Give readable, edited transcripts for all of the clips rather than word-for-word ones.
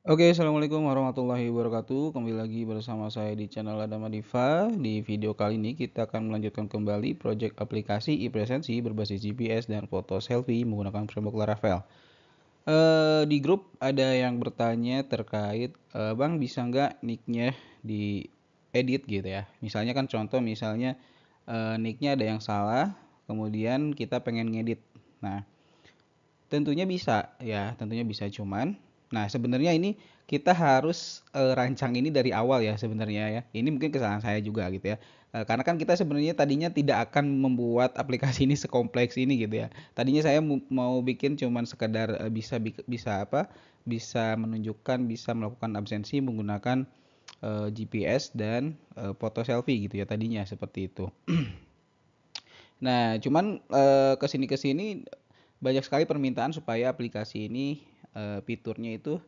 Oke, assalamualaikum warahmatullahi wabarakatuh. Kembali lagi bersama saya di channel Adama Diva. Di video kali ini kita akan melanjutkan kembali proyek aplikasi e-presensi berbasis GPS dan foto selfie menggunakan framework Laravel. Di grup ada yang bertanya terkait, Bang bisa nggak nicknya diedit gitu ya? Misalnya kan contoh misalnya nicknya ada yang salah, kemudian kita pengen ngedit. Nah, tentunya bisa ya, tentunya bisa cuman nah sebenarnya ini kita harus rancang ini dari awal ya sebenarnya ya. Ini mungkin kesalahan saya juga gitu ya. Karena kan kita sebenarnya tadinya tidak akan membuat aplikasi ini sekompleks ini gitu ya. Tadinya saya mau bikin cuman sekedar bisa apa? Bisa menunjukkan bisa melakukan absensi menggunakan GPS dan foto selfie gitu ya tadinya seperti itu. Nah, cuman kesini banyak sekali permintaan supaya aplikasi ini fiturnya itu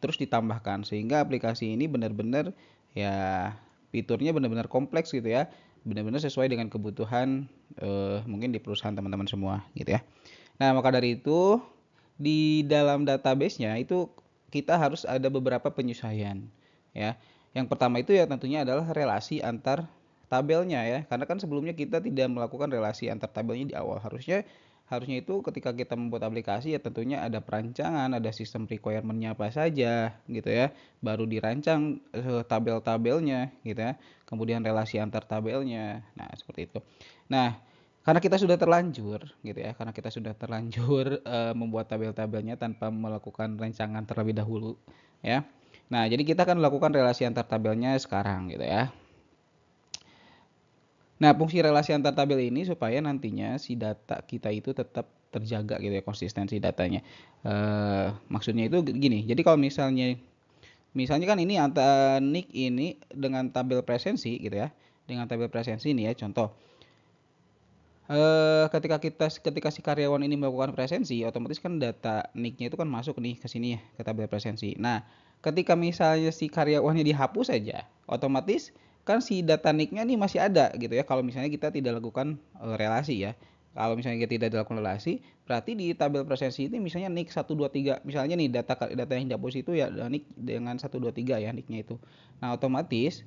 terus ditambahkan sehingga aplikasi ini benar-benar ya fiturnya benar-benar kompleks gitu ya, benar-benar sesuai dengan kebutuhan mungkin di perusahaan teman-teman semua gitu ya. Nah, maka dari itu di dalam database-nya itu kita harus ada beberapa penyesuaian ya. Yang pertama itu ya tentunya adalah relasi antar tabelnya ya. Karena kan sebelumnya kita tidak melakukan relasi antar tabelnya di awal. Harusnya itu ketika kita membuat aplikasi ya tentunya ada perancangan, ada sistem requirement-nya apa saja gitu ya. Baru dirancang tabel-tabelnya gitu ya. Kemudian relasi antar tabelnya. Nah, seperti itu. Nah, karena kita sudah terlanjur gitu ya, karena kita sudah terlanjur membuat tabel-tabelnya tanpa melakukan rancangan terlebih dahulu ya. Nah, jadi kita akan melakukan relasi antar tabelnya sekarang gitu ya. Nah, fungsi relasi antar tabel ini supaya nantinya si data kita itu tetap terjaga gitu ya, konsistensi datanya. Maksudnya itu gini, jadi kalau misalnya kan ini antara nick ini dengan tabel presensi gitu ya, dengan tabel presensi ini ya contoh. Ketika si karyawan ini melakukan presensi, otomatis kan data nick-nya itu kan masuk nih ke sini ya, ke tabel presensi. Nah, ketika misalnya si karyawannya dihapus saja, otomatis kan si data nick-nya nih masih ada gitu ya. Kalau misalnya kita tidak lakukan relasi ya. Kalau misalnya kita tidak dilakukan relasi, berarti di tabel presensi ini misalnya nick 123, misalnya nih data yang dihapus itu ya nick dengan 123 ya nick-nya itu. Nah, otomatis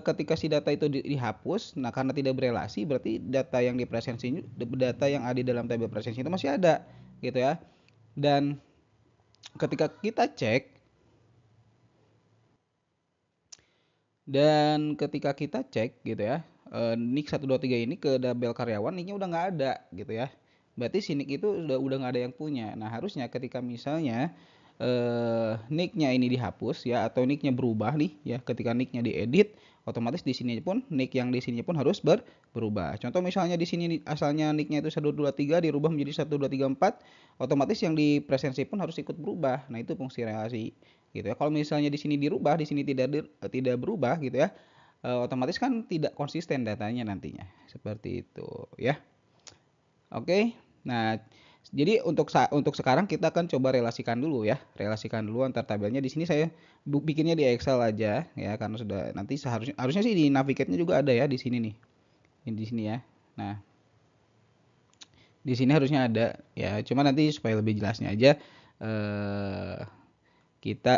ketika si data itu dihapus, nah karena tidak berelasi berarti data yang ada di dalam tabel presensi itu masih ada gitu ya. Dan ketika kita cek ketika kita cek gitu ya, nick 123 ini ke tabel karyawan nicknya udah nggak ada gitu ya. Berarti si nick itu udah nggak ada yang punya. Nah, harusnya ketika misalnya nicknya ini dihapus ya atau nicknya berubah nih ya, ketika nicknya diedit otomatis di sini pun nick yang di sini pun harus berubah. Contoh misalnya di sini asalnya nicknya itu 123 dirubah menjadi 1234, otomatis yang di presensi pun harus ikut berubah. Nah, itu fungsi relasi gitu ya. Kalau misalnya di sini dirubah, di sini tidak berubah gitu ya, otomatis kan tidak konsisten datanya nantinya. Seperti itu ya. Oke. Nah, jadi untuk sekarang kita akan coba relasikan dulu ya. Relasikan dulu antar tabelnya. Di sini saya bikinnya di Excel aja ya karena sudah nanti harusnya sih di Navigate-nya juga ada ya di sini nih. Ini di sini ya. Nah, di sini harusnya ada ya. Cuma nanti supaya lebih jelasnya aja eh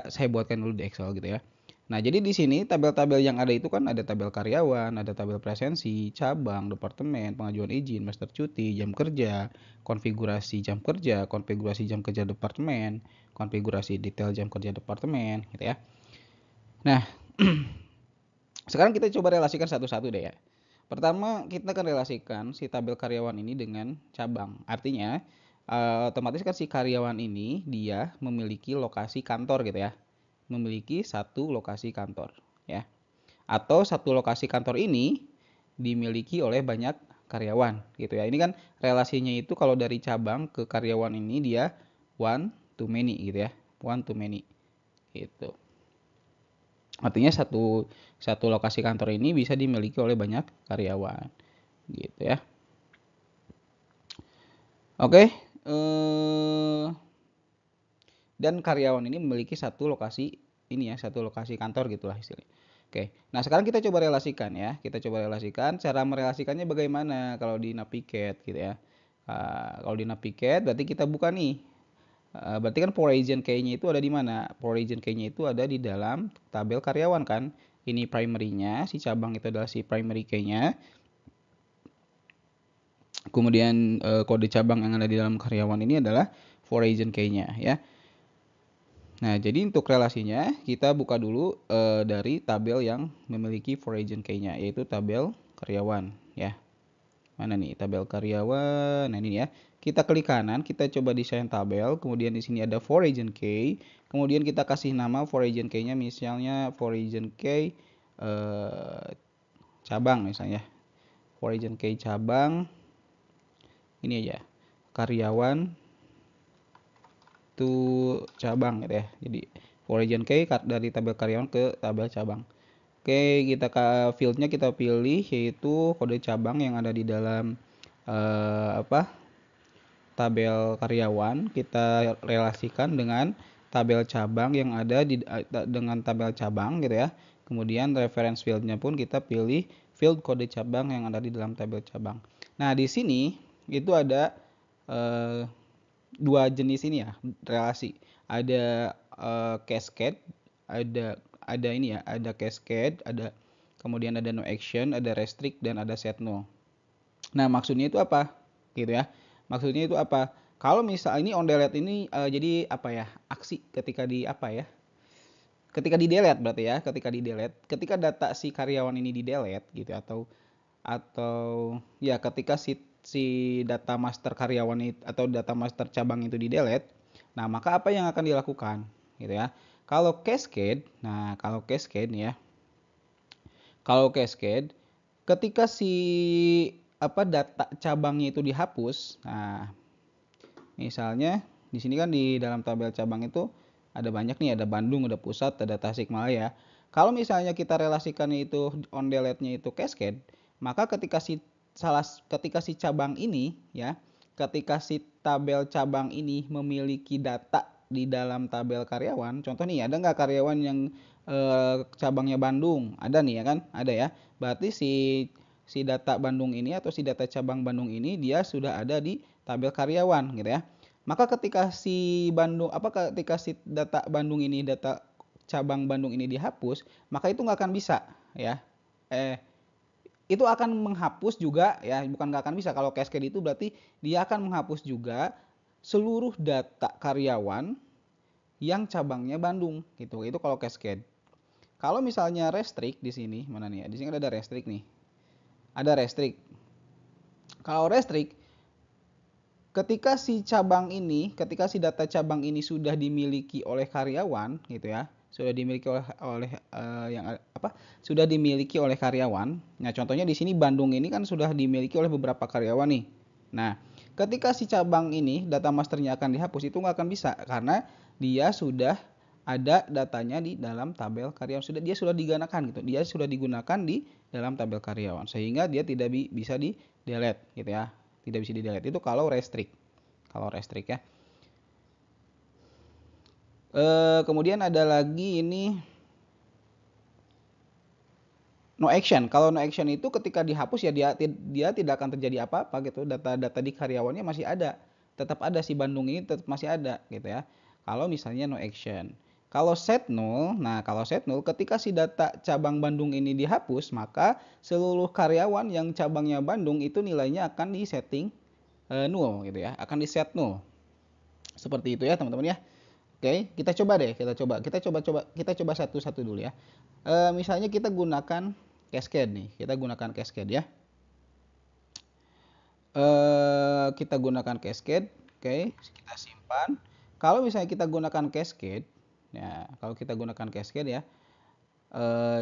saya buatkan dulu di Excel gitu ya. Nah, jadi di sini tabel-tabel yang ada itu kan ada tabel karyawan, ada tabel presensi, cabang, departemen, pengajuan izin, master cuti, jam kerja, konfigurasi jam kerja departemen, konfigurasi detail jam kerja departemen, gitu ya. Nah, sekarang kita coba relasikan satu-satu deh ya. Pertama, kita akan relasikan si tabel karyawan ini dengan cabang. Artinya, otomatis kan si karyawan ini dia memiliki lokasi kantor gitu ya. Memiliki satu lokasi kantor ya. Atau satu lokasi kantor ini dimiliki oleh banyak karyawan gitu ya. Ini kan relasinya itu kalau dari cabang ke karyawan ini dia one to many gitu ya. One to many gitu. Artinya satu lokasi kantor ini bisa dimiliki oleh banyak karyawan gitu ya. Oke, dan karyawan ini memiliki satu lokasi ini ya, satu lokasi kantor gitulah istilahnya. Oke, nah sekarang kita coba relasikan ya. Kita coba relasikan. Cara merelasikannya bagaimana kalau di Navigate gitu ya. Kalau di Navigate berarti kita buka nih Berarti kan for agent key-nya itu ada di mana? For agent key-nya itu ada di dalam tabel karyawan kan. Ini primary-nya, si cabang itu adalah si primary key-nya. Kemudian kode cabang yang ada di dalam karyawan ini adalah for agent key-nya ya. Nah, jadi untuk relasinya kita buka dulu dari tabel yang memiliki for agent key-nya, yaitu tabel karyawan ya. Mana nih tabel karyawan? Nah ini ya. Kita klik kanan, kita coba desain tabel. Kemudian di sini ada for agent key. Kemudian kita kasih nama for agent key-nya, misalnya for agent key cabang misalnya. For agent key cabang. Ini aja. Karyawan to cabang gitu ya. Jadi for agent key dari tabel karyawan ke tabel cabang. Oke, kita ke fieldnya kita pilih yaitu kode cabang yang ada di dalam tabel karyawan. Kita relasikan dengan tabel cabang yang ada dengan tabel cabang gitu ya. Kemudian reference fieldnya pun kita pilih field kode cabang yang ada di dalam tabel cabang. Nah, di sini itu ada dua jenis ini ya relasi. Ada cascade, ada ini ya, ada cascade, ada kemudian ada no action, ada restrict dan ada set no. Nah, maksudnya itu apa? Gitu ya. Maksudnya itu apa? Kalau misal ini on delete ini jadi apa ya? Aksi ketika di apa ya? Ketika di delete berarti ya, ketika di delete, ketika data si karyawan ini di delete gitu atau ya ketika si data master karyawan itu atau data master cabang itu di delete, nah maka apa yang akan dilakukan gitu ya. Kalau cascade, nah kalau cascade nih ya. Kalau cascade ketika si data cabangnya itu dihapus, nah misalnya di sini kan di dalam tabel cabang itu ada banyak nih, ada Bandung, ada Pusat, ada Tasikmalaya. Kalau misalnya kita relasikan itu on delete-nya itu cascade, maka ketika si cabang ini ya, ketika si tabel cabang ini memiliki data di dalam tabel karyawan, contoh nih ada nggak karyawan yang cabangnya Bandung? Ada nih ya kan? Ada ya. Berarti si data Bandung ini atau si data cabang Bandung ini dia sudah ada di tabel karyawan gitu ya. Maka ketika si data Bandung ini, data cabang Bandung ini dihapus, maka itu nggak akan bisa ya. Itu akan menghapus juga ya, bukan nggak akan bisa. Kalau cascade itu berarti dia akan menghapus juga seluruh data karyawan yang cabangnya Bandung gitu. Itu kalau cascade. Kalau misalnya restrict di sini, mana nih ya? Di sini ada restrict nih. Ada restrict. Kalau restrict, ketika si data cabang ini sudah dimiliki oleh karyawan gitu ya, sudah dimiliki sudah dimiliki oleh karyawan. Nah, contohnya di sini Bandung ini kan sudah dimiliki oleh beberapa karyawan nih. Nah, ketika si cabang ini data masternya akan dihapus, itu nggak akan bisa karena dia sudah ada datanya di dalam tabel karyawan, dia sudah digunakan gitu. Dia sudah digunakan di dalam tabel karyawan sehingga dia tidak bisa di delete gitu ya. Tidak bisa di delete itu kalau restrict. Kalau restrict ya. Kemudian ada lagi ini no action. Kalau no action itu ketika dihapus ya dia tidak akan terjadi apa-apa gitu. Data-data di karyawannya masih ada. Tetap ada si Bandung ini tetap masih ada gitu ya. Kalau misalnya no action. Kalau set null, nah kalau set null ketika si data cabang Bandung ini dihapus, maka seluruh karyawan yang cabangnya Bandung itu nilainya akan disetting null gitu ya, akan di set null. Seperti itu ya teman-teman ya. Oke, kita coba deh, kita coba satu-satu dulu ya. Misalnya kita gunakan cascade nih, kita gunakan cascade ya. Kita gunakan cascade, oke, kita simpan. Kalau misalnya kita gunakan cascade, ya, kalau kita gunakan cascade ya,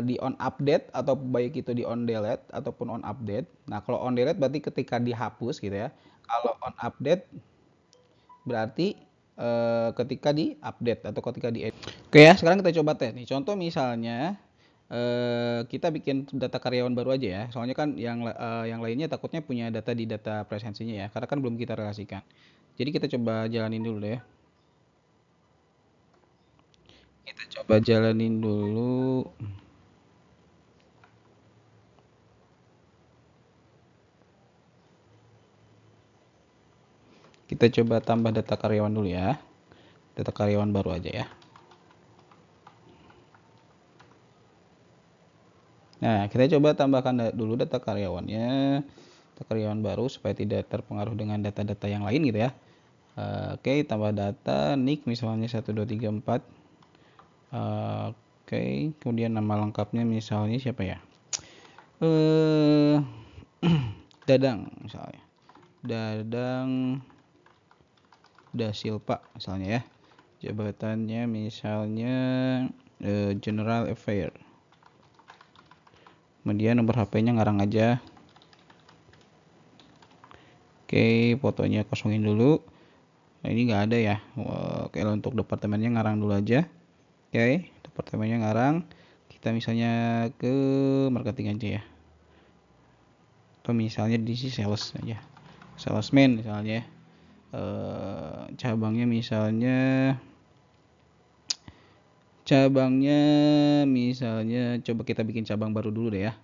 di on update atau baik itu di on delete ataupun on update. Nah, kalau on delete berarti ketika dihapus gitu ya. Kalau on update berarti ketika di update atau ketika di edit. Oke ya, sekarang kita coba tes nih. Contoh misalnya kita bikin data karyawan baru aja ya. Soalnya kan yang lainnya takutnya punya data di data presensinya ya, karena kan belum kita relasikan. Jadi kita coba jalanin dulu deh. Kita coba jalanin dulu. Kita coba tambah data karyawan dulu ya. data karyawan baru aja ya. Nah, kita coba tambahkan dulu data karyawannya, data karyawan baru supaya tidak terpengaruh dengan data-data yang lain gitu ya. Oke, tambah data NIK misalnya 1234. Oke, kemudian nama lengkapnya misalnya siapa ya? Dadang misalnya. Dadang Dasilpa misalnya ya. Jabatannya misalnya General Affair. Kemudian nomor HP-nya ngarang aja. Oke, fotonya kosongin dulu. Nah, ini nggak ada ya. Oke, untuk departemennya ngarang dulu aja. Oke, departemennya ngarang. Kita misalnya ke marketing aja ya. Atau misalnya di sales aja. Salesman misalnya ya. Cabangnya misalnya coba kita bikin cabang baru dulu deh ya.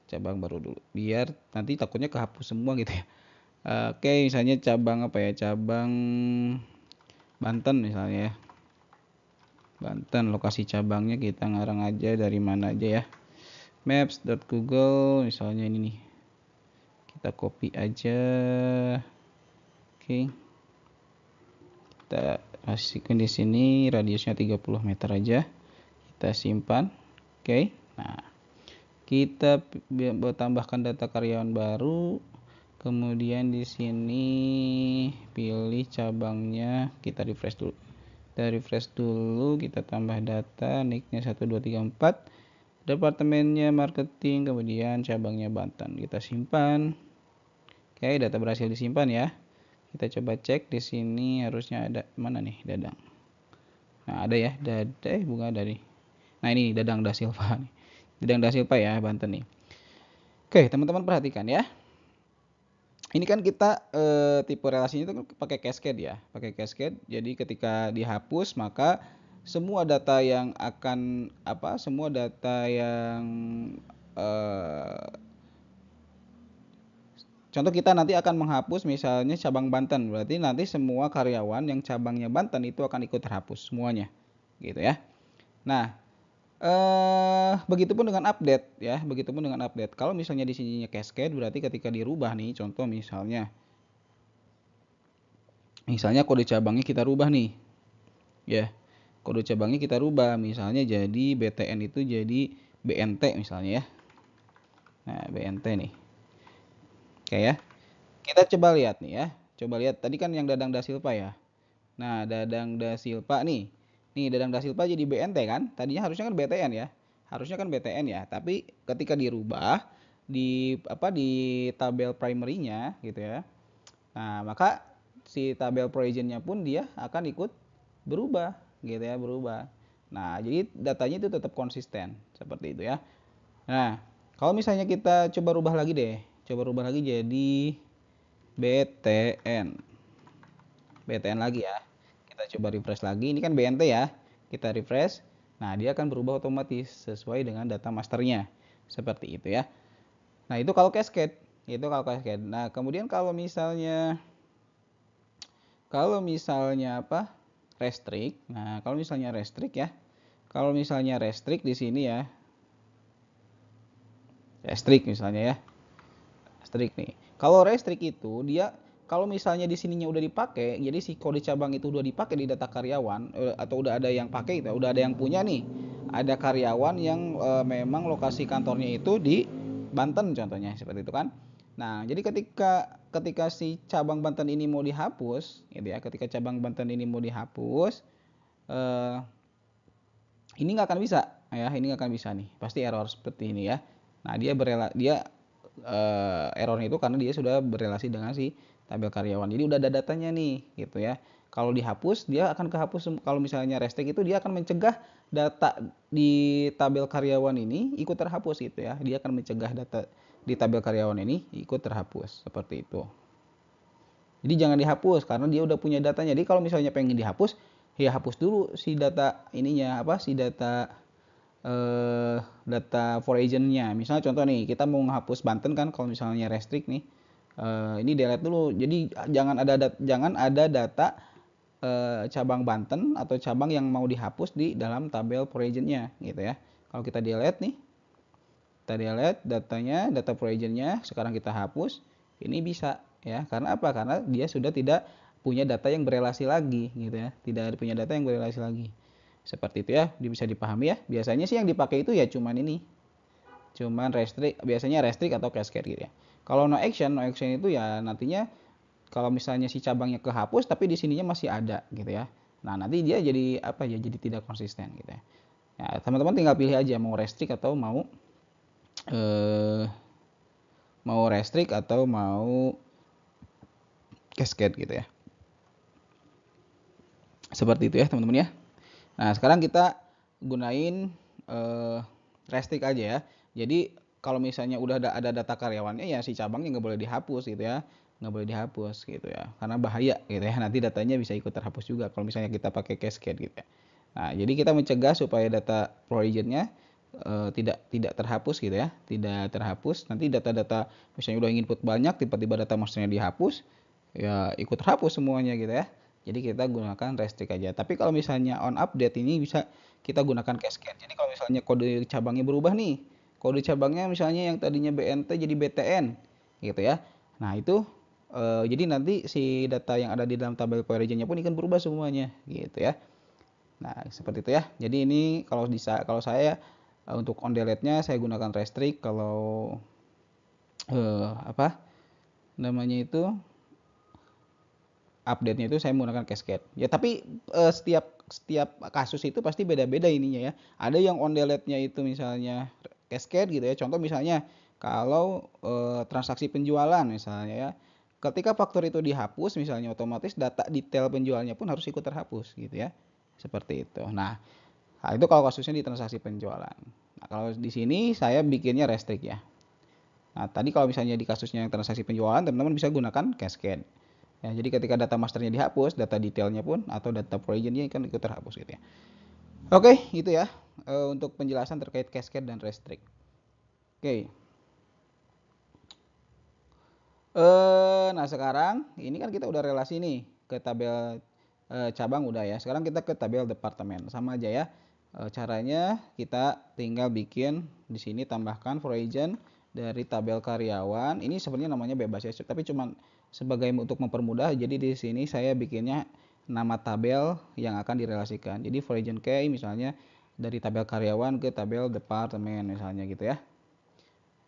Cabang baru dulu. Biar nanti takutnya kehapus semua gitu ya. Oke, misalnya cabang apa ya? Cabang Banten misalnya ya. Banten, lokasi cabangnya kita ngarang aja dari mana aja ya. Maps.google misalnya ini nih. Kita copy aja. Oke. Kita kasihkan di sini radiusnya 30 meter aja. Kita simpan. Oke. Nah, kita tambahkan data karyawan baru. Kemudian di sini pilih cabangnya, kita refresh dulu. Kita tambah data, nicknya 1234, departemennya marketing, kemudian cabangnya Banten. Kita simpan. Oke, data berhasil disimpan ya. Kita coba cek di sini harusnya ada mana nih Dadang. Nah, ada ya, bunga dari. Nah, ini Dadang Dasilva nih. Dadang Dasilva ya, Banten nih. Oke, teman-teman perhatikan ya. Ini kan kita tipe relasinya itu pakai cascade ya, pakai cascade. Jadi ketika dihapus maka semua data yang contoh kita nanti akan menghapus misalnya cabang Banten, berarti nanti semua karyawan yang cabangnya Banten itu akan ikut terhapus semuanya, gitu ya. Nah, begitupun dengan update ya, begitupun dengan update. Kalau misalnya di sininya cascade, berarti ketika dirubah nih, contoh misalnya kode cabangnya kita rubah nih, ya. Kode cabangnya kita rubah, misalnya jadi BTN itu jadi BNT misalnya ya. Nah, BNT nih. Oke ya. Kita coba lihat nih ya. Coba lihat tadi kan yang Dadang Dasilpa ya. Nah, Dadang Dasilpa nih. Nih, Dadang Dasilpa jadi BNT kan? Tadinya harusnya kan BTN ya. Harusnya kan BTN ya, tapi ketika dirubah di tabel primary-nya gitu ya. Nah, maka si tabel provision-nya pun dia akan ikut berubah gitu ya, berubah. Nah, jadi datanya itu tetap konsisten seperti itu ya. Nah, kalau misalnya kita coba rubah lagi deh. Coba rubah lagi jadi BTN. BTN lagi ya. Kita coba refresh lagi. Ini kan BNT ya. Kita refresh. Nah, dia akan berubah otomatis sesuai dengan data masternya. Seperti itu ya. Nah, itu kalau cascade. Nah, kemudian kalau misalnya restrict. Nah, kalau misalnya restrict ya. Kalau misalnya restrict di sini ya. Restrict misalnya ya. Restrict nih. Kalau restrict itu dia kalau misalnya di sininya udah dipakai, jadi si kode cabang itu udah dipakai di data karyawan atau udah ada yang pakai itu, udah ada yang punya nih. Ada karyawan yang memang lokasi kantornya itu di Banten contohnya seperti itu kan. Nah, jadi ketika si cabang Banten ini mau dihapus, gitu ya. Ketika cabang Banten ini mau dihapus, ini nggak akan bisa, ya. Ini nggak akan bisa nih. Pasti error seperti ini ya. Nah, errornya itu karena dia sudah berelasi dengan si tabel karyawan. Jadi udah ada datanya nih, gitu ya. Kalau dihapus, dia akan kehapus. Kalau misalnya restrict itu dia akan mencegah data di tabel karyawan ini ikut terhapus gitu ya. Dia akan mencegah data di tabel karyawan ini ikut terhapus seperti itu. Jadi jangan dihapus karena dia udah punya datanya. Jadi kalau misalnya pengen dihapus, ya hapus dulu si data ininya si data for agent-nya. Misalnya contoh nih, kita mau menghapus Banten kan kalau misalnya restrict nih. Ini delete dulu. Jadi jangan ada data cabang Banten atau cabang yang mau dihapus di dalam tabel per agent-nya gitu ya. Kalau kita delete nih, kita delete datanya, data per agent-nya, sekarang kita hapus, ini bisa ya. Karena apa? Karena dia sudah tidak punya data yang berelasi lagi gitu ya. Tidak punya data yang berelasi lagi. Seperti itu ya, bisa dipahami ya. Biasanya sih yang dipakai itu ya cuman ini. Cuman restrict, biasanya restrict atau cascade gitu ya. Kalau no action itu ya nantinya kalau misalnya si cabangnya kehapus tapi di sininya masih ada gitu ya. Nah, nanti dia jadi apa ya? Jadi tidak konsisten gitu ya. Ya, teman-teman tinggal pilih aja mau restrict atau eh, mau restrict atau mau cascade gitu ya. Seperti itu ya, teman-teman ya. Nah, sekarang kita gunain restrict aja ya. Jadi kalau misalnya udah ada data karyawannya ya si cabangnya nggak boleh dihapus gitu ya, nggak boleh dihapus gitu ya, karena bahaya gitu ya. Nanti datanya bisa ikut terhapus juga kalau misalnya kita pakai cascade gitu ya. Nah, jadi kita mencegah supaya data provisionnya tidak terhapus gitu ya, tidak terhapus. Nanti data-data misalnya udah input banyak, tiba-tiba data masternya dihapus, ya ikut terhapus semuanya gitu ya. Jadi kita gunakan restrict aja. Tapi kalau misalnya on update ini bisa kita gunakan cascade. Jadi kalau misalnya kode cabangnya berubah nih, kode cabangnya misalnya yang tadinya BNT jadi BTN gitu ya. Nah, itu jadi nanti si data yang ada di dalam tabel per region-nya pun akan berubah semuanya gitu ya. Nah, seperti itu ya. Jadi ini kalau saya untuk on delete-nya saya gunakan restrict, kalau apa namanya itu update-nya itu saya menggunakan cascade. Ya, tapi setiap kasus itu pasti beda-beda ininya ya. Ada yang on delete-nya itu misalnya cascade gitu ya. Contoh misalnya kalau transaksi penjualan misalnya ya. Ketika faktur itu dihapus misalnya, otomatis data detail penjualnya pun harus ikut terhapus gitu ya. Seperti itu. Nah, itu kalau kasusnya di transaksi penjualan. Nah, kalau di sini saya bikinnya restrict ya. Nah, tadi kalau misalnya di kasusnya yang transaksi penjualan, teman-teman bisa gunakan cascade. Ya, jadi ketika data masternya dihapus, data detailnya pun atau data provisionnya kan ikut terhapus gitu ya. Oke, itu ya untuk penjelasan terkait cascade dan restrict. Oke. Nah sekarang ini kan kita udah relasi nih ke tabel cabang udah ya. Sekarang kita ke tabel departemen. Sama aja ya. Caranya kita tinggal bikin di sini tambahkan for agent dari tabel karyawan. Ini sebenarnya namanya bebas ya, tapi cuman sebagai untuk mempermudah. Jadi di sini saya bikinnya nama tabel yang akan direlasikan. Jadi for agent key misalnya dari tabel karyawan ke tabel departemen misalnya gitu ya.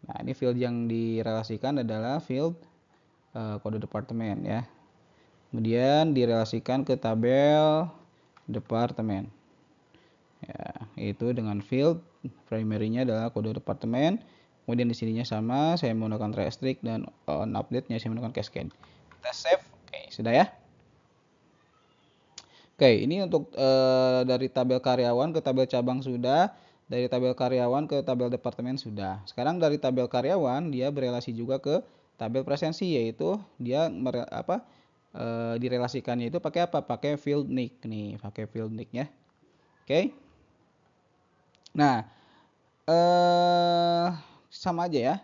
Nah, ini field yang direlasikan adalah field kode departemen ya. Kemudian direlasikan ke tabel departemen. Ya, itu dengan field primary-nya adalah kode departemen. Kemudian di sininya sama, saya menggunakan restrict dan on update-nya saya menggunakan cascade. Kita save. Oke, sudah ya. Oke, ini untuk dari tabel karyawan ke tabel cabang sudah, dari tabel karyawan ke tabel departemen sudah. Sekarang dari tabel karyawan dia berelasi juga ke tabel presensi, yaitu dia direlasikannya itu pakai apa? Pakai field nick nih, pakai field nick ya. Oke. Nah, sama aja ya.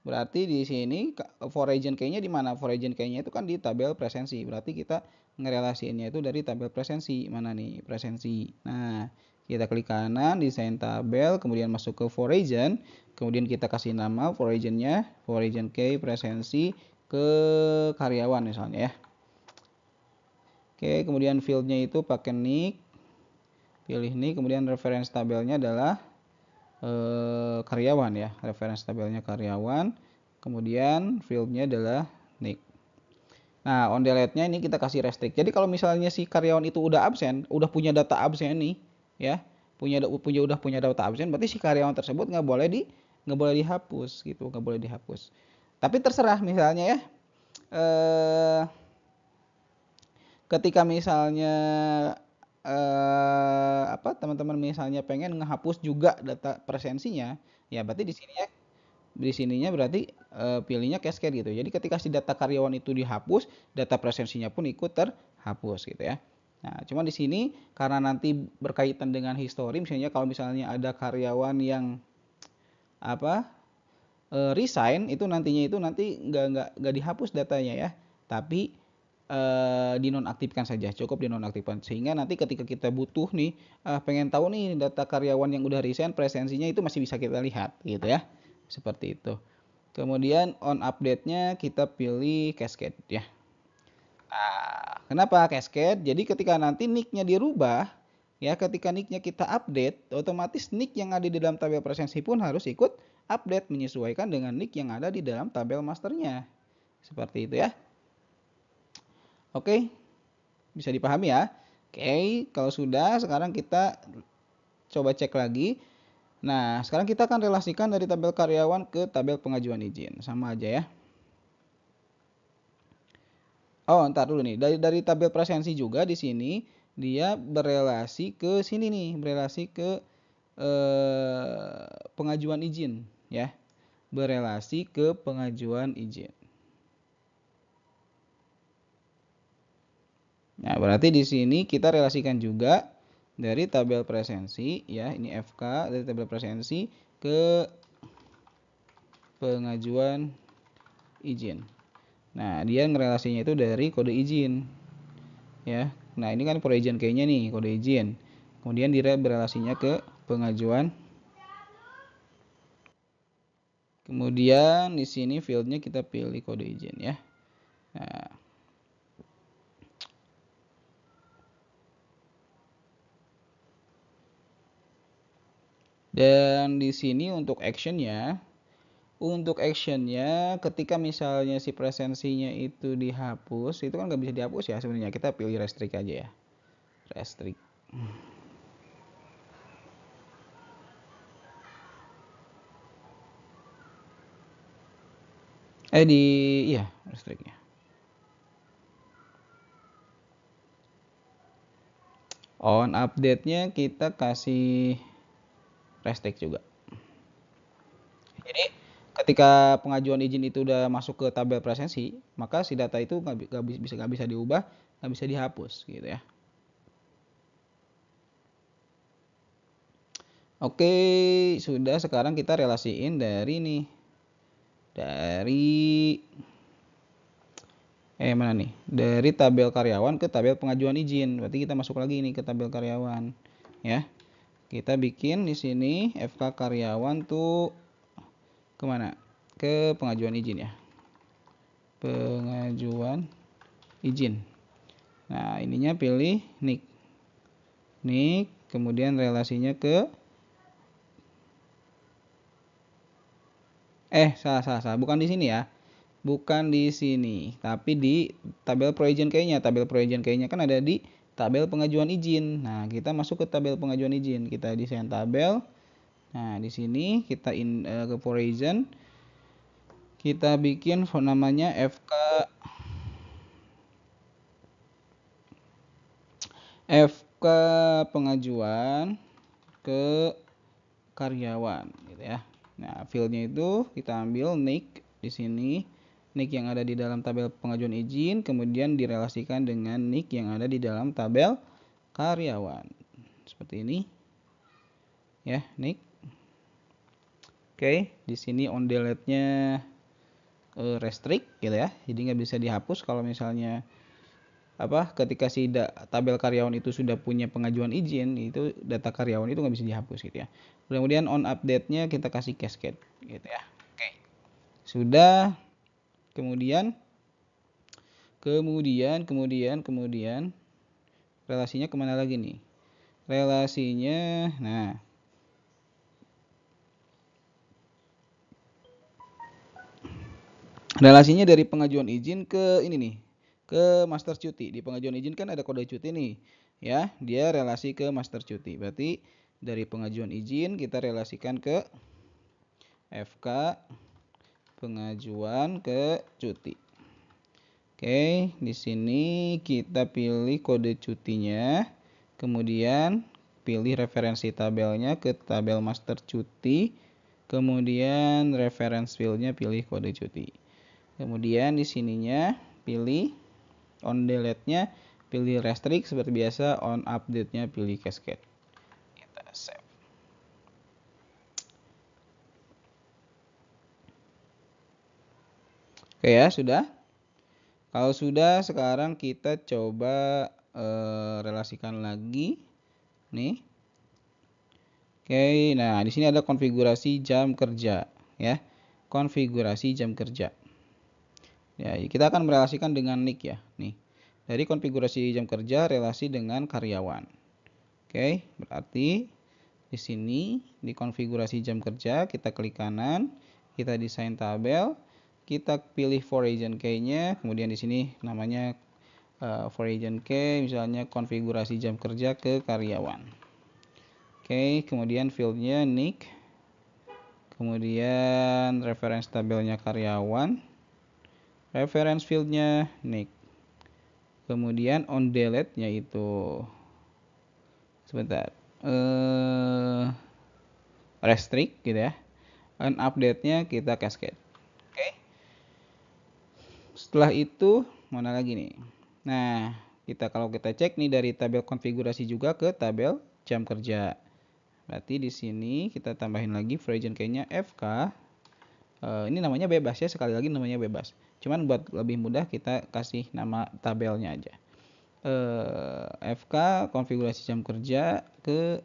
Berarti di sini for agent key-nya di mana? For agent key-nya itu kan di tabel presensi. Berarti kita ngerelasiinnya itu dari tabel presensi. Mana nih? Presensi. Nah, kita klik kanan, desain tabel, kemudian masuk ke for agent, kemudian kita kasih nama for agent-nya, for agent key presensi ke karyawan misalnya ya. Oke, kemudian field-nya itu pakai nick. Pilih nick, kemudian reference tabelnya adalah karyawan ya, reference tabelnya karyawan, kemudian fieldnya adalah nick. Nah, on delete-nya ini kita kasih restrict. Jadi kalau misalnya si karyawan itu udah absen, udah punya data absen nih, ya, udah punya data absen, berarti si karyawan tersebut nggak boleh dihapus gitu, nggak boleh dihapus. Tapi terserah misalnya ya, ketika misalnya teman-teman misalnya pengen ngehapus juga data presensinya, ya berarti di sininya berarti pilihnya cascade gitu. Jadi ketika si data karyawan itu dihapus, data presensinya pun ikut terhapus gitu ya. Nah, cuma di sini karena nanti berkaitan dengan histori, misalnya kalau misalnya ada karyawan yang resign itu nanti nggak dihapus datanya ya, tapi dinonaktifkan saja, cukup dinonaktifkan. Sehingga nanti ketika kita butuh nih, pengen tahu nih data karyawan yang udah resign, presensinya itu masih bisa kita lihat gitu ya. Seperti itu. Kemudian on update-nya kita pilih cascade ya. Kenapa cascade? Jadi ketika nanti nick-nya dirubah, ya ketika nick-nya kita update, otomatis nick yang ada di dalam tabel presensi pun harus ikut update menyesuaikan dengan nick yang ada di dalam tabel masternya. Seperti itu ya. Oke, bisa dipahami ya. Oke, kalau sudah, sekarang kita coba cek lagi. Nah, sekarang kita akan relasikan dari tabel karyawan ke tabel pengajuan izin. Sama aja ya. Oh, ntar dulu nih. Dari tabel presensi juga di sini dia berelasi ke sini nih, berelasi ke pengajuan izin ya. Berelasi ke pengajuan izin. Nah, berarti di sini kita relasikan juga dari tabel presensi ya, ini FK dari tabel presensi ke pengajuan izin. Nah, dia ngerelasinya itu dari kode izin. Ya. Nah, ini kan kode izin kayaknya nih, kode izin. Kemudian dia berelasinya ke pengajuan. Kemudian di sini fieldnya kita pilih kode izin ya. Nah, dan di sini untuk actionnya ketika misalnya si presensinya itu dihapus, itu kan nggak bisa dihapus ya sebenarnya. Kita pilih restrict aja ya. Restrict. Iya, restrictnya. On update-nya kita kasih restrict juga. Jadi ketika pengajuan izin itu udah masuk ke tabel presensi, maka si data itu nggak bisa diubah, nggak bisa dihapus gitu ya. Oke, sudah. Sekarang kita relasiin dari nih, dari mana nih? Dari tabel karyawan ke tabel pengajuan izin. Berarti kita masuk lagi nih ke tabel karyawan, ya. Kita bikin di sini FK karyawan tuh kemana? Ke pengajuan izin ya. Pengajuan izin. Nah, ininya pilih nick. Nick, kemudian relasinya ke salah. Bukan di sini ya. Bukan di sini, tapi di tabel proagent kayaknya. Tabel proagent kayaknya kan ada di tabel pengajuan izin. Nah, kita masuk ke tabel pengajuan izin. Kita desain tabel. Nah, di sini kita ke proagent. Kita bikin namanya FK pengajuan ke karyawan gitu ya. Nah, fieldnya itu kita ambil nick di sini, nick yang ada di dalam tabel pengajuan izin, kemudian direlasikan dengan nick yang ada di dalam tabel karyawan. Seperti ini. Ya, nick. Oke, di sini on delete-nya restrict gitu ya. Jadi nggak bisa dihapus kalau misalnya ketika si tabel karyawan itu sudah punya pengajuan izin, itu data karyawan itu nggak bisa dihapus gitu ya. Kemudian on update-nya kita kasih cascade gitu ya. Oke. Sudah. Kemudian relasinya kemana lagi nih? Relasinya, nah, relasinya dari pengajuan izin ke ini nih, ke master cuti. Di pengajuan izin kan ada kode cuti nih, ya. Dia relasi ke master cuti. Berarti dari pengajuan izin kita relasikan ke FK pengajuan ke cuti. Oke, di sini kita pilih kode cutinya, kemudian pilih referensi tabelnya ke tabel master cuti, kemudian reference fieldnya pilih kode cuti. Kemudian di sininya pilih on delete-nya, pilih restrict seperti biasa, on update-nya pilih cascade. Kita save. Oke ya, sudah. Kalau sudah, sekarang kita coba relasikan lagi nih. Oke, nah di sini ada konfigurasi jam kerja ya. Konfigurasi jam kerja. Ya, kita akan merelasikan dengan nick ya, nih. Dari konfigurasi jam kerja relasi dengan karyawan. Oke, berarti di sini di konfigurasi jam kerja kita klik kanan, kita desain tabel, kita pilih for agent key-nya, kemudian di sini namanya for agent key misalnya konfigurasi jam kerja ke karyawan. Oke, kemudian field-nya nick, kemudian reference tabelnya karyawan, reference field-nya nick, kemudian on delete yaitu sebentar restrict gitu ya, on update-nya kita cascade. Oke. Setelah itu mana lagi nih? Nah, kalau kita cek nih dari tabel konfigurasi juga ke tabel jam kerja. Berarti di sini kita tambahin lagi for agent key-nya FK. Ini namanya bebas ya, sekali lagi namanya bebas. Cuman buat lebih mudah kita kasih nama tabelnya aja. FK konfigurasi jam kerja ke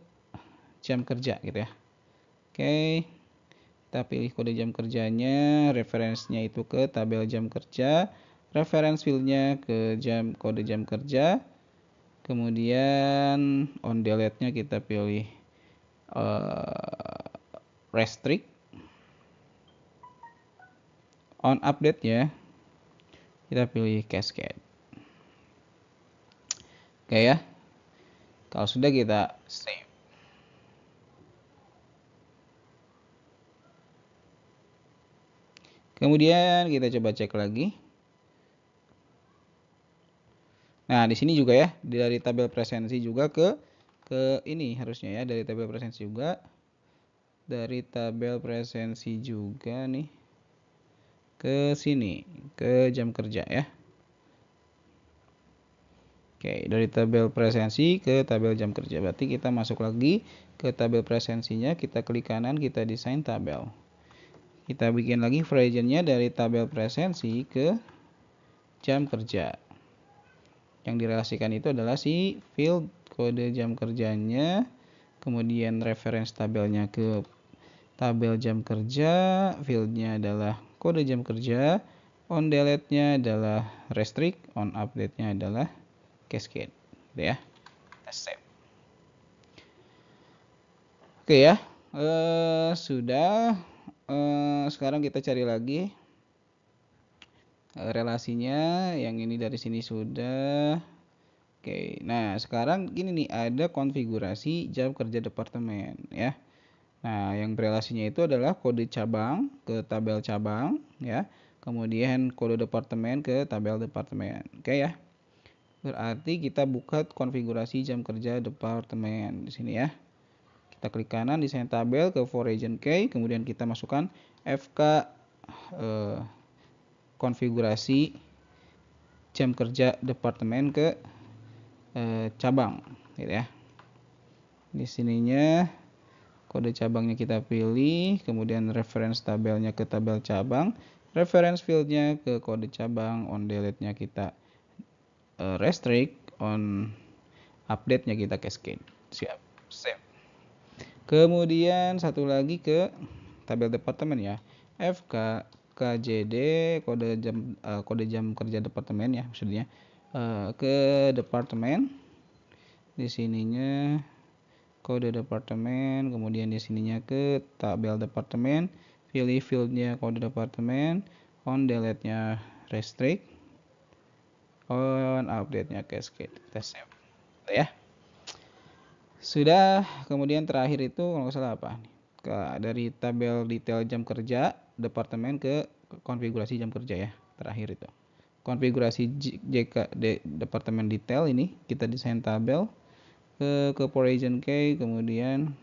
jam kerja gitu ya. Oke. Kita pilih kode jam kerjanya, referensinya itu ke tabel jam kerja, reference field-nya ke kode jam kerja, kemudian on delete-nya kita pilih restrict, on update-nya kita pilih cascade. Oke ya, kalau sudah kita save. Kemudian kita coba cek lagi. Nah, di sini juga ya, dari tabel presensi juga ke ini harusnya ya, dari tabel presensi juga. Dari tabel presensi juga nih ke sini, ke jam kerja ya. Oke, dari tabel presensi ke tabel jam kerja. Berarti kita masuk lagi ke tabel presensinya, kita klik kanan, kita desain tabel. Kita bikin lagi versionnya dari tabel presensi ke jam kerja. Yang direlasikan itu adalah si field kode jam kerjanya, kemudian reference tabelnya ke tabel jam kerja, fieldnya adalah kode jam kerja, on delete-nya adalah restrict, on update-nya adalah cascade, gitu ya. Kita save. Oke ya, sudah. Sekarang kita cari lagi relasinya. Yang ini dari sini sudah. Oke, nah sekarang gini nih, ada konfigurasi jam kerja departemen ya. Nah, yang relasinya itu adalah kode cabang ke tabel cabang ya. Kemudian kode departemen ke tabel departemen. Oke ya. Berarti kita buka konfigurasi jam kerja departemen di sini ya. Kita klik kanan desain tabel ke for agent key, kemudian kita masukkan FK konfigurasi jam kerja departemen ke cabang gitu ya. Di sininya kode cabangnya kita pilih, kemudian reference tabelnya ke tabel cabang, reference fieldnya ke kode cabang, on delete-nya kita restrict, on update-nya kita cascade. Siap, save. Kemudian satu lagi ke tabel departemen ya, FK KJD kode jam kerja departemen ya maksudnya, ke departemen. Di sininya kode departemen, kemudian di sininya ke tabel departemen, pilih fieldnya kode departemen, on delete-nya restrict, on update-nya cascade. Kita save ya. Sudah. Kemudian terakhir itu kalau nggak salah apa nih, dari tabel detail jam kerja departemen ke konfigurasi jam kerja ya, terakhir itu konfigurasi departemen detail. Ini kita desain tabel ke corporation key, kemudian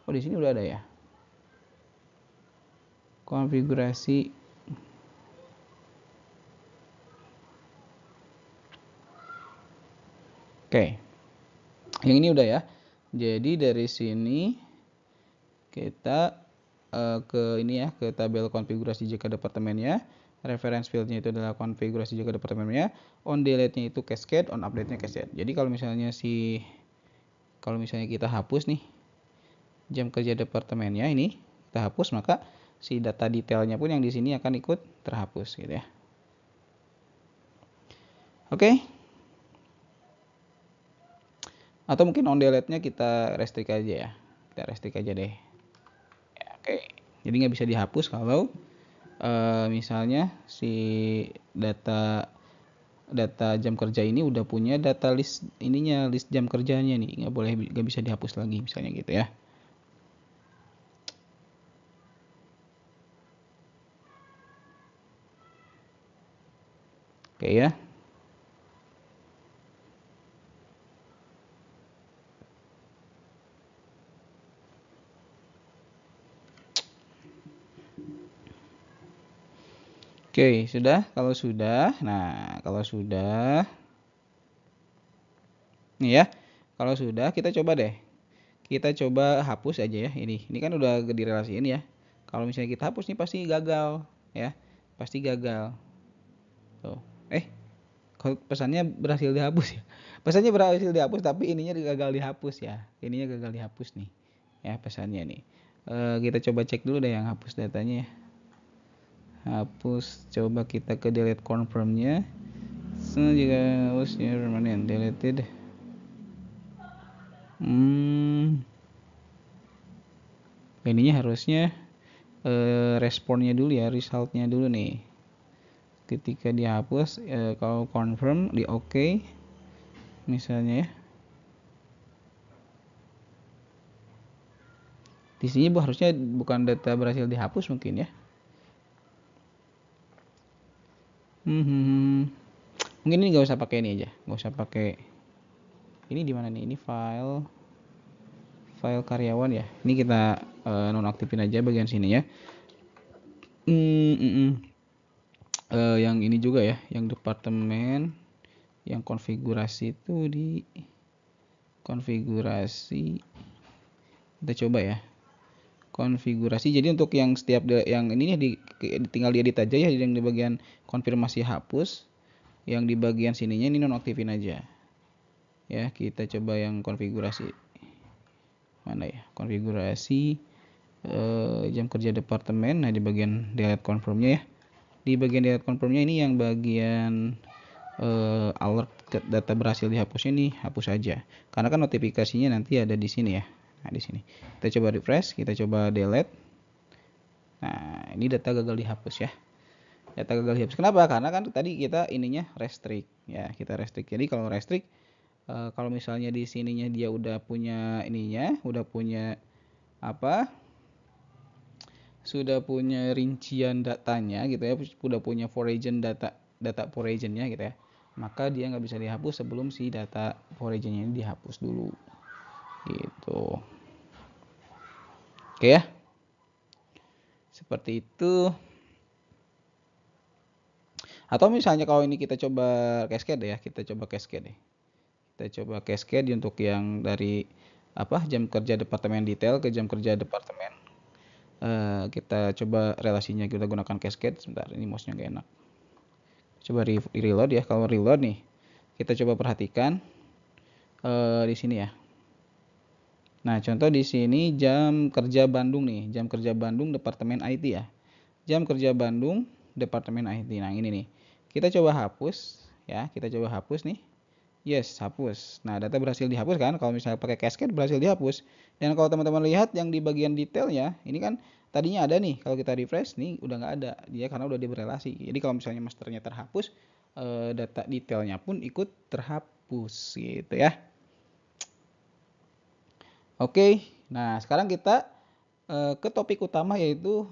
di sini udah ada ya konfigurasi. Oke, yang ini udah ya. Jadi dari sini kita ke ini ya, ke tabel konfigurasi JK departemennya, reference fieldnya itu adalah konfigurasi juga departemennya, on delete-nya itu cascade, on update-nya cascade. Jadi kalau misalnya kita hapus nih jam kerja departemennya ini, kita hapus, maka si data detailnya pun yang di sini akan ikut terhapus gitu ya. Oke. Atau mungkin on delete-nya kita restrict aja ya. Kita restrict aja deh. Ya, oke. Jadi nggak bisa dihapus kalau misalnya si data jam kerja ini udah punya data list ininya, list jam kerjanya nih, nggak bisa dihapus lagi misalnya gitu ya. Oke ya. Oke, sudah. Kalau sudah, nih ya. Kalau sudah, kita coba deh. Kita coba hapus aja ya ini. Ini kan udah direlasiin ya. Kalau misalnya kita hapus nih pasti gagal ya. Pasti gagal. Tuh. Pesannya berhasil dihapus ya. Pesannya berhasil dihapus tapi ininya gagal dihapus ya. Ininya gagal dihapus nih. Ya, pesannya nih. Kita coba cek dulu deh yang hapus datanya ya. Hapus, coba kita ke delete confirmnya. Jika hapusnya permanen deleted. Ininya harusnya responnya dulu ya, resultnya dulu nih. Ketika dihapus, kalau confirm di OK misalnya ya. Di sini harusnya bukan data berhasil dihapus mungkin ya. Mungkin ini nggak usah pakai ini aja, nggak usah pakai ini. Di mana nih? Ini file karyawan ya. Ini kita nonaktifin aja bagian sini ya. Yang ini juga ya, yang departemen, yang konfigurasi itu di konfigurasi. Kita coba ya. Konfigurasi. Jadi untuk yang setiap yang ininya tinggal diedit aja ya, yang di bagian konfirmasi hapus. Yang di bagian sininya ini nonaktifin aja. Ya, kita coba yang konfigurasi. Mana ya? Konfigurasi jam kerja departemen. Nah, di bagian delete confirmnya ya. Di bagian delete confirmnya ini yang bagian alert data berhasil dihapusnya nih, hapus aja. Karena kan notifikasinya nanti ada di sini ya. Nah, di sini. Kita coba refresh, kita coba delete. Nah, ini data gagal dihapus ya. Data gagal dihapus. Kenapa? Karena kan tadi kita ininya restrict ya, kita restrict. Jadi kalau restrict kalau misalnya di sininya dia udah punya ininya, udah punya apa? Sudah punya rincian datanya gitu ya, udah punya for region data for regionnya gitu ya. Maka dia nggak bisa dihapus sebelum si data for regionnya ini dihapus dulu. Gitu. Oke ya. Seperti itu. Atau misalnya kalau ini kita coba cascade ya, kita coba cascade deh. Kita coba cascade untuk yang dari jam kerja departemen detail ke jam kerja departemen. Kita coba relasinya, kita gunakan cascade. Sebentar, ini mouse-nya nggak enak. Coba reload ya. Kalau reload nih, kita coba perhatikan di sini ya. Nah, contoh di sini jam kerja Bandung nih, jam kerja Bandung departemen IT ya. Jam kerja Bandung departemen IT. Nah, ini nih. Kita coba hapus ya, kita coba hapus nih. Yes, hapus. Nah, data berhasil dihapus kan? Kalau misalnya pakai cascade berhasil dihapus. Dan kalau teman-teman lihat yang di bagian detailnya, ini kan tadinya ada nih. Kalau kita refresh nih udah nggak ada. Dia karena udah berelasi. Jadi kalau misalnya masternya terhapus, data detailnya pun ikut terhapus gitu ya. Oke. Nah, sekarang kita ke topik utama, yaitu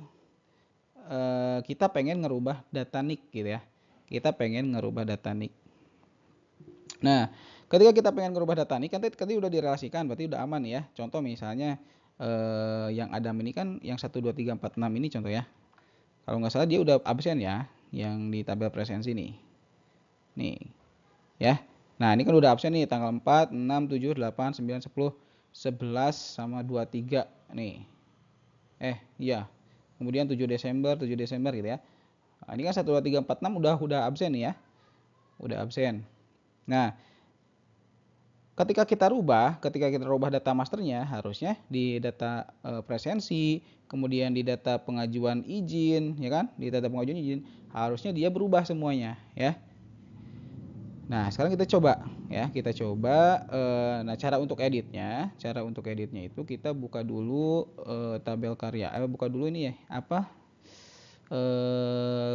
kita pengen ngerubah data NIK gitu ya. Kita pengen ngerubah data NIK. Nah, ketika kita pengen ngerubah data NIK kan tadi udah direlasikan, berarti udah aman ya. Contoh misalnya yang Adam ini kan yang 1 2 3 4 6 ini contoh ya. Kalau nggak salah dia udah absen ya, yang di tabel presensi nih. Nih. Ya. Nah, ini kan udah absen nih tanggal 4, 6, 7, 8, 9, 10, 11 sama 23 nih. Iya. Kemudian 7 Desember gitu ya. Nah, ini kan 1 2 3 4 6 udah absen nih ya. Udah absen. Nah, ketika kita rubah data masternya, harusnya di data presensi, kemudian di data pengajuan izin, ya kan? Di data pengajuan izin, harusnya dia berubah semuanya, ya. Nah, sekarang kita coba, ya. Kita coba. Nah, cara untuk editnya itu kita buka dulu tabel karya. Buka dulu ini ya, apa?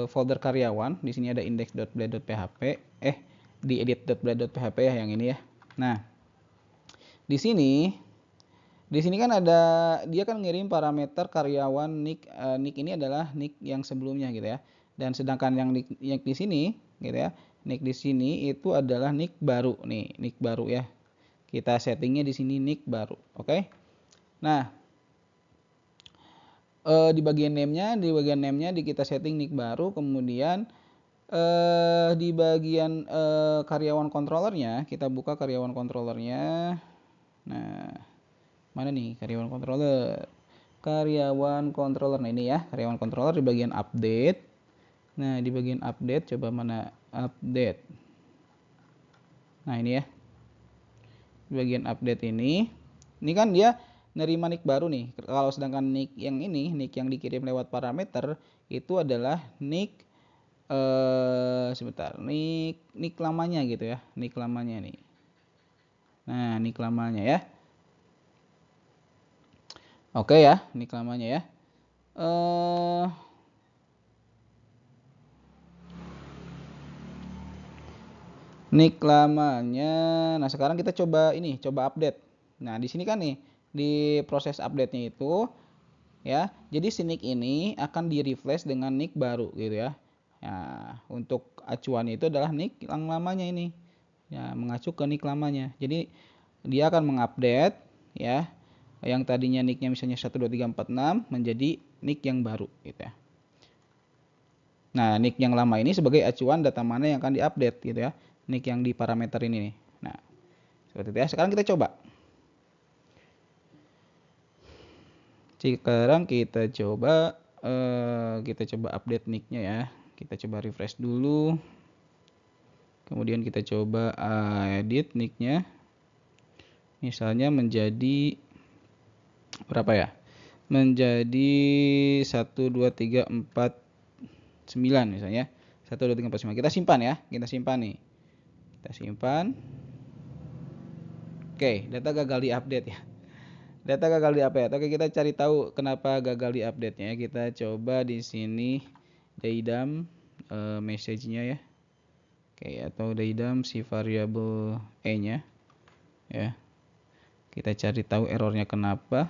Folder karyawan. Di sini ada index.blade.php. Di edit.blade.php ya, yang ini ya. Nah, di sini kan ada, dia kan ngirim parameter karyawan nick. Nick ini adalah nick yang sebelumnya gitu ya. Dan sedangkan yang nick di sini gitu ya, nick di sini itu adalah nick baru nih, nick baru ya. Kita settingnya di sini nick baru, oke? Nah, di bagian name-nya kita setting nick baru, kemudian di bagian karyawan controllernya kita buka karyawan controllernya. Nah, mana nih karyawan controller? Nah ini ya, karyawan controller di bagian update. Nah, di bagian update, coba mana update. Nah, ini ya. Di bagian update ini kan dia nerima nick baru nih. Kalau sedangkan nick yang ini, nick yang dikirim lewat parameter itu adalah nick sebentar, nick lamanya gitu ya. Nick lamanya nih. Nah, nick lamanya ya. Oke ya, nick lamanya ya. Nick lamanya. Nah, sekarang kita coba update. Nah, di sini kan nih, di proses update-nya itu ya. Jadi si nick ini akan di-refresh dengan nick baru gitu ya. Nah, untuk acuannya itu adalah nick yang lamanya ini. Ya, mengacu ke nick lamanya. Jadi dia akan mengupdate ya. Yang tadinya nicknya misalnya 12346 menjadi nick yang baru gitu ya. Nah, nick yang lama ini sebagai acuan data mana yang akan diupdate gitu ya. Nick yang di parameter ini nih. Nah, seperti itu ya. Sekarang kita coba. Sekarang kita coba update nicknya ya. Kita coba refresh dulu. Kemudian kita coba edit nicknya. Misalnya menjadi berapa ya? Menjadi 12349 misalnya. 12349. Kita simpan ya. Kita simpan nih. Kita simpan. Oke, data gagal di-update ya. Data gagal di-update. Oke, kita cari tahu kenapa gagal di-update-nya. Kita coba di sini daidam message-nya ya. Oke, atau daidam si variabel e-nya ya. Kita cari tahu errornya kenapa.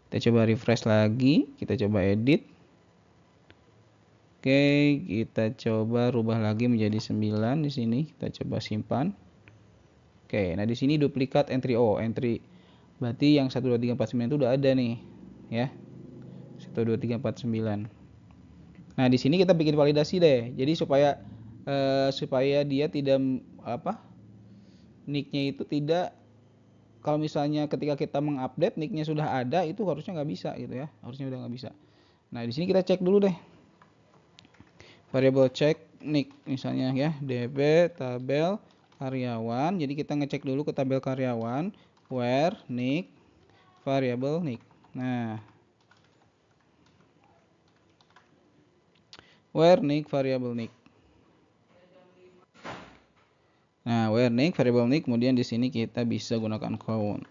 Kita coba refresh lagi, kita coba edit. Oke, kita coba rubah lagi menjadi 9 di sini. Kita coba simpan. Oke, nah di sini duplikat entry entry. Berarti yang 12349 itu udah ada nih, ya. 12349. Nah, di sini kita bikin validasi deh. Jadi supaya dia tidak nicknya itu tidak, kalau misalnya ketika kita mengupdate nicknya sudah ada, itu harusnya nggak bisa gitu ya. Harusnya udah nggak bisa. Nah, di sini kita cek dulu deh. Variable check nick misalnya ya, db tabel karyawan. Jadi kita ngecek dulu ke tabel karyawan, where nick variable nick. Nah, where nick variable nick. Nah, where nick variable nick, kemudian di sini kita bisa gunakan count.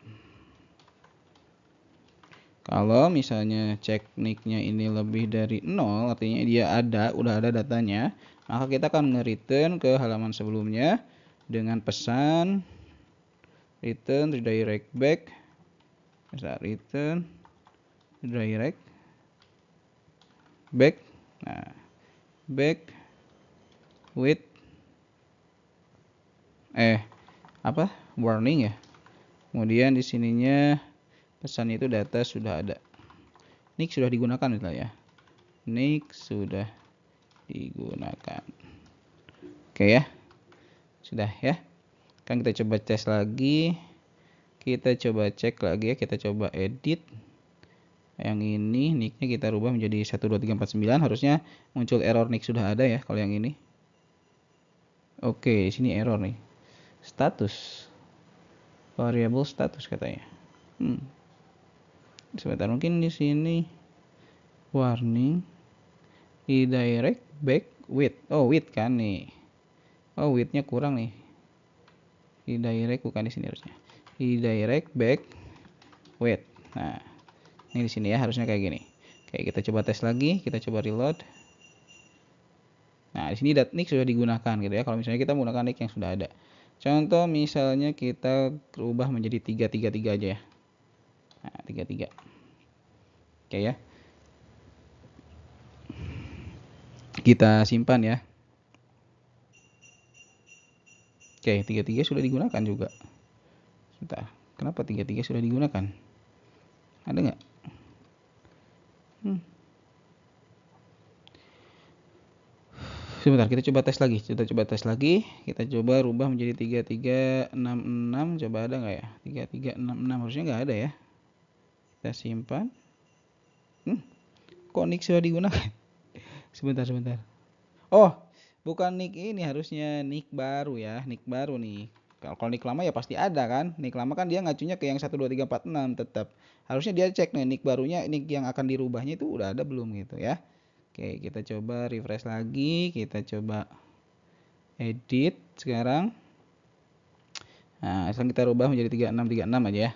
Kalau misalnya cek nicknya ini lebih dari 0, artinya dia udah ada datanya, maka kita akan nge-return ke halaman sebelumnya dengan pesan return redirect back. Bisa return redirect back. Nah, back with warning ya. Kemudian di sininya pesan itu data sudah ada. Nick sudah digunakan misalnya ya. Nick sudah digunakan. Oke ya. Sudah ya. Kan kita coba tes lagi. Kita coba cek lagi ya. Kita coba edit Yang ini nicknya kita rubah menjadi 12349, harusnya muncul error nick sudah ada ya kalau yang ini. Oke, sini error nih. Status. Variable status katanya. Sebentar, mungkin di sini warning redirect back with. Oh, with kan nih. Oh, with-nya kurang nih. Redirect bukan di sini harusnya. Redirect back with. Nah, ini di sini ya, harusnya kayak gini. Oke, kita coba tes lagi, kita coba reload. Nah, di sini nick sudah digunakan gitu ya. Kalau misalnya kita menggunakan nick yang sudah ada. Contoh misalnya kita ubah menjadi 333 aja ya. Nah, 33. Oke ya. Kita simpan ya. Oke, 33 sudah digunakan juga. Sebentar, kenapa 33 sudah digunakan? Ada nggak? Sebentar, kita coba tes lagi. Kita coba rubah menjadi 3366. Coba ada nggak ya? 3366 harusnya nggak ada ya. Kita simpan. Kok nick sudah digunakan? Sebentar. Oh, bukan nick ini, harusnya nick baru ya. Nick baru nih. Kalau nick lama ya pasti ada kan. Nick lama kan dia ngacunya ke yang 12346 tetap. Harusnya dia cek nih nick barunya, nick yang akan dirubahnya itu udah ada belum gitu ya. Oke, kita coba refresh lagi, kita coba edit sekarang. Nah, sekarang kita rubah menjadi 3636 aja ya.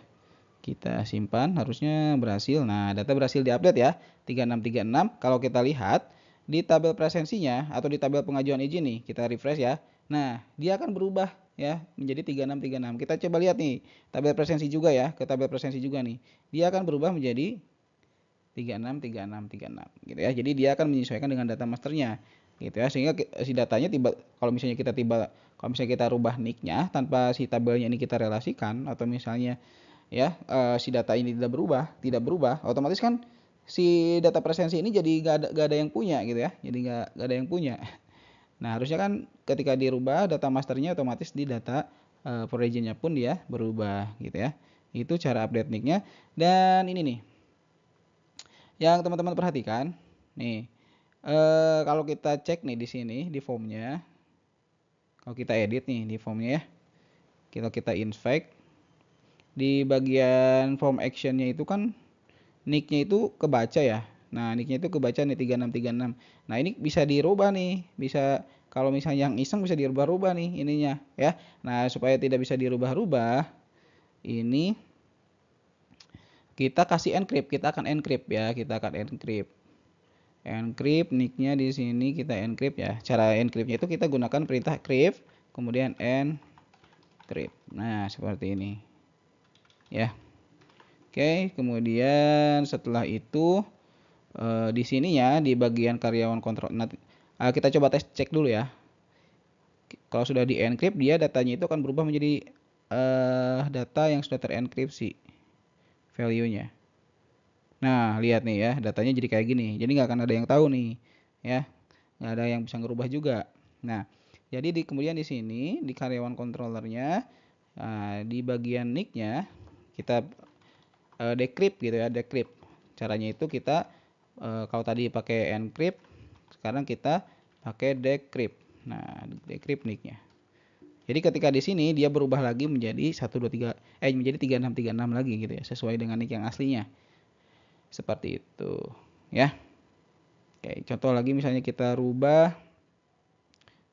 Kita simpan, harusnya berhasil. Nah, data berhasil diupdate ya. 3636. Kalau kita lihat di tabel presensinya atau di tabel pengajuan izin nih, kita refresh ya. Nah, dia akan berubah ya menjadi 3636. Kita coba lihat nih, tabel presensi juga ya, ke tabel presensi juga nih. Dia akan berubah menjadi 363636 gitu ya. Jadi dia akan menyesuaikan dengan data masternya gitu ya, sehingga si datanya kalau misalnya kita rubah nicknya tanpa si tabelnya ini kita relasikan, atau misalnya ya si data ini tidak berubah, otomatis kan si data presensi ini jadi gak ada yang punya gitu ya, jadi gak ada yang punya. Nah, harusnya kan ketika dirubah data masternya, otomatis di data provisionnya pun dia berubah gitu ya. Itu cara update nicknya. Dan ini nih yang teman-teman perhatikan nih, kalau kita cek nih di sini di formnya, kalau kita edit nih di formnya ya, kita inspect di bagian form actionnya itu kan nicknya itu kebaca ya. Nah, nicknya itu kebaca nih 3636. Nah, ini bisa dirubah nih, bisa kalau misalnya yang iseng bisa dirubah-rubah nih ininya ya. Nah, supaya tidak bisa dirubah-rubah, ini kita kasih encrypt, kita akan encrypt ya, encrypt nicknya di sini, kita encrypt ya. Cara encryptnya itu kita gunakan perintah crypt kemudian encrypt. Nah, seperti ini ya. Oke, kemudian setelah itu di sini ya, di bagian karyawan kontrol. Nah, kita coba cek dulu ya. Kalau sudah di encrypt, dia datanya itu akan berubah menjadi data yang sudah terenkripsi value-nya. Nah, lihat nih ya, datanya jadi kayak gini. Jadi nggak akan ada yang tahu nih, ya, nggak ada yang bisa ngerubah juga. Nah, jadi kemudian di sini di karyawan controllernya, di bagian nicknya kita decrypt gitu ya, decrypt. Caranya itu kita kalau tadi pakai encrypt, sekarang kita pakai decrypt. Nah, decrypt nicknya. Jadi ketika di sini dia berubah lagi menjadi 123 menjadi 3636 lagi gitu ya, sesuai dengan nick yang aslinya. Seperti itu, ya. Oke, contoh lagi misalnya kita rubah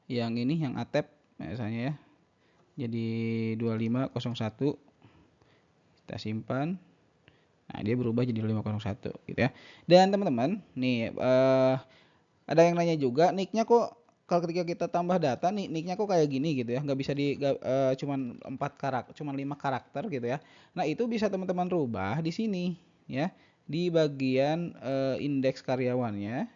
yang ini, yang atep misalnya ya. Jadi 2501. Kita simpan. Nah, dia berubah jadi 2501 gitu ya. Dan teman-teman, nih ada yang nanya juga, nicknya kok kalau ketika kita tambah data nih, nicknya kok kayak gini gitu ya, nggak bisa cuman 4 karakter, cuman 5 karakter gitu ya. Nah, itu bisa teman-teman rubah di sini ya, di bagian indeks karyawannya.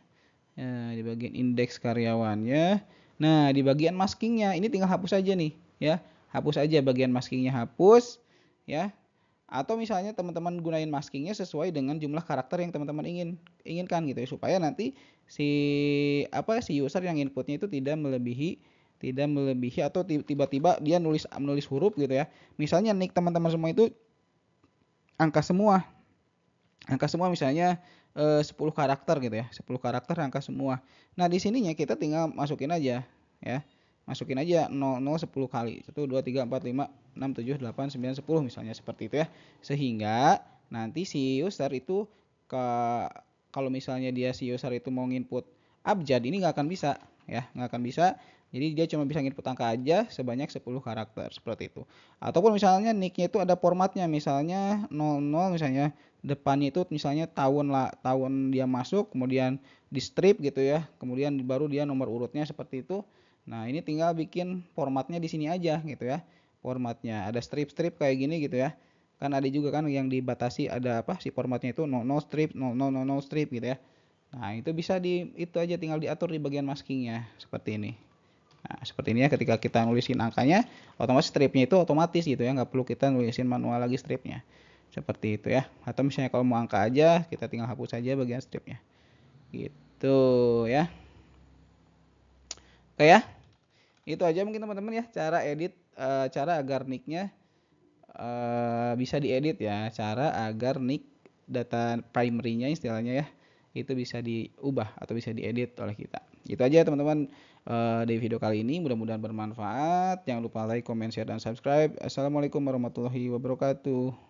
Di bagian indeks karyawannya. Nah, di bagian maskingnya ini tinggal hapus aja nih ya. Hapus aja bagian maskingnya, hapus ya. Atau misalnya teman-teman gunain maskingnya sesuai dengan jumlah karakter yang teman-teman inginkan gitu ya, supaya nanti si user yang inputnya itu tidak melebihi atau tiba-tiba dia menulis huruf gitu ya. Misalnya nick teman-teman semua itu angka semua. Angka semua misalnya 10 karakter gitu ya. 10 karakter angka semua. Nah, di sininya kita tinggal masukin aja ya. Masukin aja 00 10 kali. 1 2 3 4 5 6 7 8 9 10 misalnya seperti itu ya. Sehingga nanti si user itu ke kalau misalnya si user itu mau nginput abjad ini nggak akan bisa ya, nggak akan bisa. Jadi dia cuma bisa nginput angka aja sebanyak 10 karakter seperti itu. Ataupun misalnya nicknya itu ada formatnya, misalnya 00 misalnya depannya itu misalnya tahun dia masuk, kemudian di strip gitu ya, kemudian baru dia nomor urutnya seperti itu. Nah, ini tinggal bikin formatnya di sini aja gitu ya. Formatnya ada strip-strip kayak gini gitu ya. Kan ada juga kan yang dibatasi, ada apa si formatnya itu 00 strip, 0000 strip gitu ya. Nah, itu bisa itu aja tinggal diatur di bagian maskingnya seperti ini. Nah, seperti ini ya, ketika kita nulisin angkanya, otomatis stripnya itu otomatis gitu ya, nggak perlu kita nulisin manual lagi stripnya. Seperti itu ya. Atau misalnya kalau mau angka aja, kita tinggal hapus saja bagian stripnya. Gitu ya. Oke ya, itu aja mungkin teman-teman ya, cara edit, cara agar nicknya bisa diedit ya, cara agar nick data primary-nya istilahnya ya, itu bisa diubah atau bisa diedit oleh kita. Itu aja teman-teman di video kali ini, mudah-mudahan bermanfaat. Jangan lupa like, comment, share, dan subscribe. Assalamualaikum warahmatullahi wabarakatuh.